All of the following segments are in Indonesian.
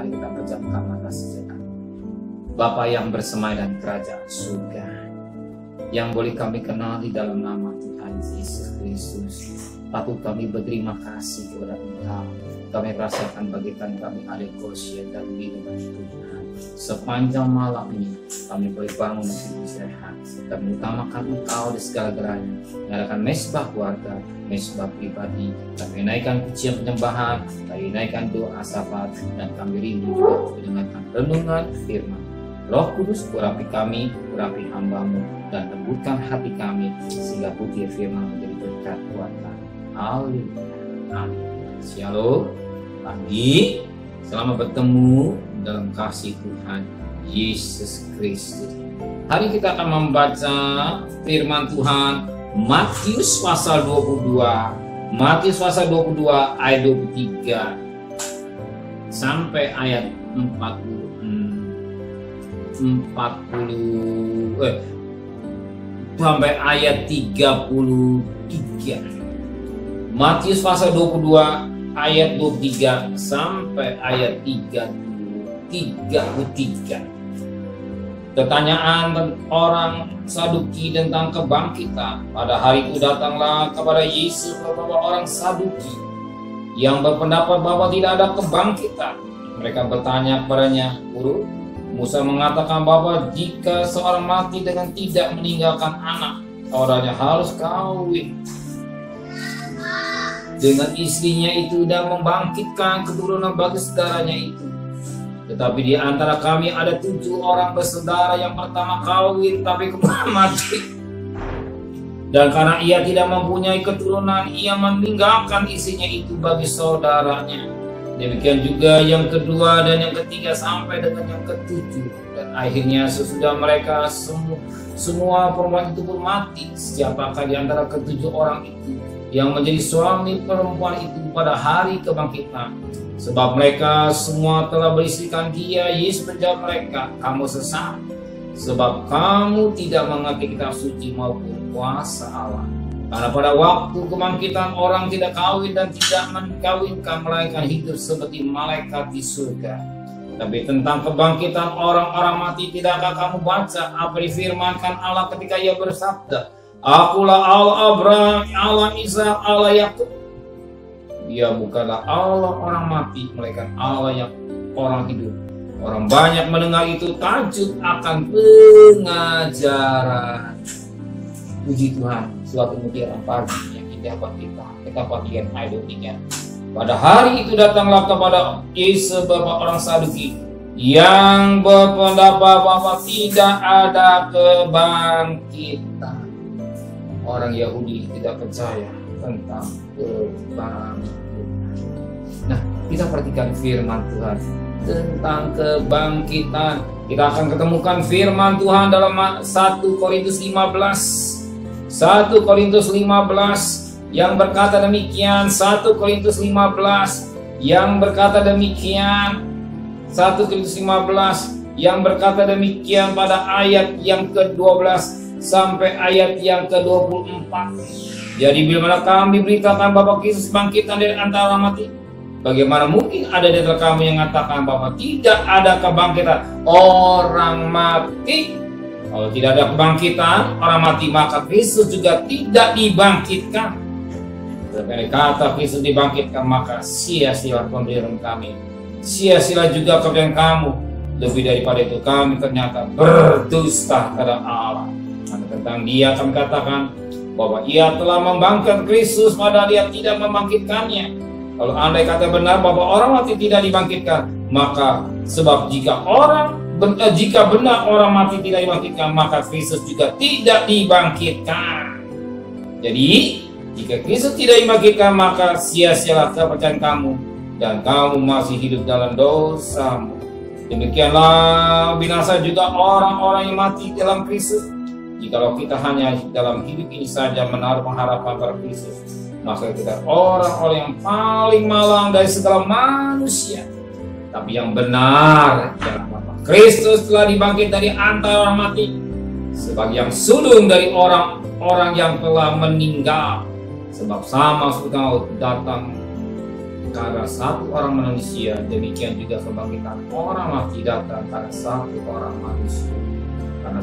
Mari kita pejamkan mata sejenak. Bapa yang bersemayam kerajaan surga, yang boleh kami kenal di dalam nama Tuhan Yesus Kristus, patut kami berterima kasih kepada Engkau. Kami rasakan bagikan kami ada kosya dan lindungan Tuhan. Sepanjang malam ini kami boleh bangun dengan sehat dan mengutamakan Engkau di segala-galanya. Mengadakan mesbah keluarga, mesbah pribadi, kami naikkan pujian penyembahan, kami naikkan doa sahabat, dan kami rindu juga mendengarkan renungan firman. Roh Kudus, urapi kami, urapi hamba-Mu, dan lembutkan hati kami sehingga putih firman menjadi berkat buat kami. Haleluya. Amin. Shalom. Pagi, selamat bertemu dalam kasih Tuhan Yesus Kristus. Hari kita akan membaca firman Tuhan Matius pasal 22. Matius pasal 22 ayat 23 sampai ayat sampai ayat 33. Matius pasal 22 ayat 23 sampai ayat 33. Pertanyaan orang Saduki tentang kebangkitan. Pada hari itu datanglah kepada Yesus beberapa orang Saduki yang berpendapat bahwa tidak ada kebangkitan. Mereka bertanya kepadanya, Guru, Musa mengatakan bahwa jika seorang mati dengan tidak meninggalkan anak, saudaranya harus kawin dengan istrinya itu dan membangkitkan keturunan bagi saudaranya itu. Tetapi di antara kami ada 7 orang bersaudara yang pertama kawin tapi kemudian mati. Dan karena ia tidak mempunyai keturunan, ia meninggalkan istrinya itu bagi saudaranya. Demikian juga yang kedua dan yang ketiga sampai dengan yang ke-7. Dan akhirnya sesudah mereka semua perempuan itu pun mati. Siapakah di antara ke-7 orang itu yang menjadi suami perempuan itu pada hari kebangkitan? Sebab mereka semua telah beristrikan dia. Yesus menjawab mereka, kamu sesat, sebab kamu tidak mengerti kitab suci maupun kuasa Allah. Karena pada waktu kebangkitan orang tidak kawin dan tidak menkawinkan, melainkan hidup seperti malaikat di surga. Tapi tentang kebangkitan orang-orang mati, tidakkah kamu baca apa difirmankan Allah ketika ia bersabda, Akulah Allah Abraham, Allah Ishak, Allah Yakub. Dia bukanlah Allah orang mati, melainkan Allah yang orang hidup. Orang banyak mendengar itu takjub akan pengajaran. Puji Tuhan, suatu mutiara pagi yang dapat kita bagian ayat 23. Pada hari itu datanglah kepada Yesus beberapa orang Saduki yang berpendapat bahwa tidak ada kebangkitan. Orang Yahudi tidak percaya tentang kebangkitan. Nah, kita perhatikan firman Tuhan tentang kebangkitan. Kita akan ketemukan firman Tuhan dalam 1 Korintus 15. 1 Korintus 15 yang berkata demikian. 1 Korintus 15 yang berkata demikian. 1 Korintus 15 yang berkata demikian pada ayat yang ke-12 sampai ayat yang ke-24. Jadi bila mana kami beritakan bahwa Kristus bangkit dari antara orang mati, bagaimana mungkin ada di antara kamu yang mengatakan bahwa tidak ada kebangkitan orang mati? Kalau tidak ada kebangkitan orang mati, maka Kristus juga tidak dibangkitkan. Dari kata Kristus dibangkitkan, maka sia-sia pendirian kami, sia-sia juga kepercayaan kamu. Lebih daripada itu, kami ternyata berdusta kepada Allah. Tentang dia kami katakan bahwa ia telah membangkitkan Kristus padahal dia tidak membangkitkannya. Kalau andai kata benar bahwa orang mati tidak dibangkitkan, maka sebab jika benar orang mati tidak dibangkitkan, maka Kristus juga tidak dibangkitkan. Jadi jika Kristus tidak dibangkitkan, maka sia-sialah kepercayaan kamu dan kamu masih hidup dalam dosamu. Demikianlah binasa juga orang-orang yang mati dalam Kristus. Jikalau kita hanya dalam hidup ini saja menaruh pengharapan pada Kristus, maka kita orang-orang yang paling malang dari segala manusia. Tapi yang benar adalah bahwa Kristus telah dibangkit dari antara orang mati sebagai yang sulung dari orang-orang yang telah meninggal. Sebab sama seperti datang karena satu orang manusia, demikian juga kebangkitan orang mati datang karena satu orang manusia. Karena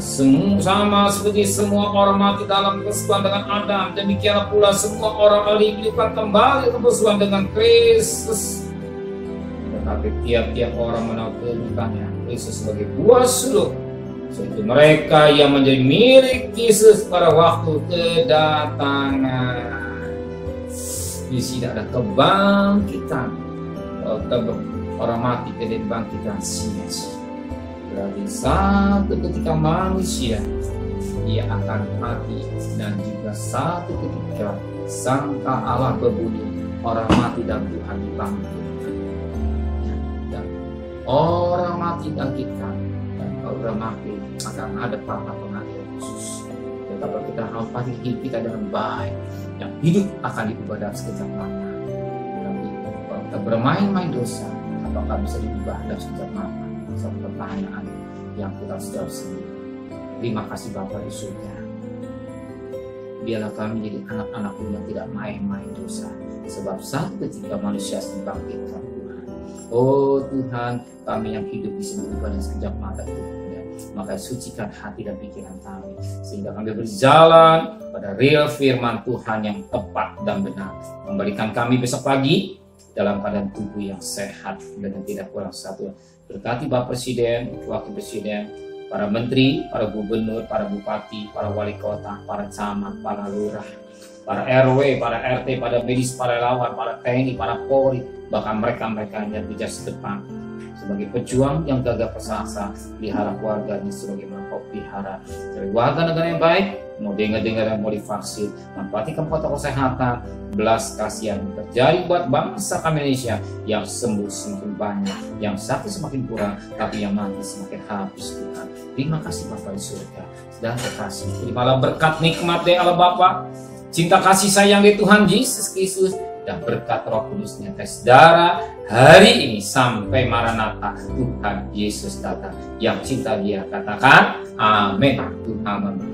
sama seperti semua orang mati dalam persoalan dengan Adam, demikian pula semua orang dihidupkan kembali ke persoalan dengan Kristus. Tetapi tiap-tiap orang menaklukkannya Kristus sebagai buah suluk, yaitu mereka yang menjadi milik Yesus pada waktu kedatangan. Di sini ada kebangkitan. Orang mati kemudian bangkitan sia-sia. Berarti satu ketika manusia ia akan mati, dan juga satu ketika sangka Allah berbunyi, orang mati dan Tuhan dibangkitkan. Dan orang mati bangkitkan, dan orang mati akan ada tata pengadilan khusus. Betapa kita harus hidup kita dengan baik, yang hidup akan diubah dalam sekejap mata. Tapi kalau kita bermain-main dosa, apakah bisa diubah dalam sekejap mata? Satu pertanyaan yang kita harus jawab sendiri. Terima kasih Bapa di surga. Biarlah kami menjadi anak-anak yang tidak main-main dosa, sebab satu ketika manusia dibangkitkan Tuhan. Oh Tuhan, kami yang hidup bisa diubah dalam sekejap mata itu. Maka sucikan hati dan pikiran kami, sehingga kami berjalan pada real firman Tuhan yang tepat dan benar. Memberikan kami besok pagi dalam keadaan tubuh yang sehat dengan tidak kurang satu. Berkati Bapak Presiden, Wakil Presiden, para menteri, para gubernur, para bupati, para wali kota, para camat, para lurah, para RW, para RT, para medis, para relawan, para TNI, para Polri, bahkan mereka-mereka yang di jas depan sebagai pejuang yang gagah perkasa, pelihara keluarganya sebagai kau pelihara dari warga negara yang baik, mau dengar-dengar yang mau divaksin, manfaatkan protokol kesehatan, belas kasihan terjadi buat bangsa Indonesia yang sembuh semakin banyak, yang sakit semakin kurang, tapi yang mati semakin habis Tuhan. Terima kasih Bapa di surga, dan terkasih. Terimalah berkat nikmat dari Allah Bapa, cinta kasih sayang dari Tuhan Yesus Kristus, dan berkat Roh Kudusnya tes darah hari ini sampai Maranatha Tuhan Yesus datang. Yang cinta Dia katakan amin. Tuhan memberkati.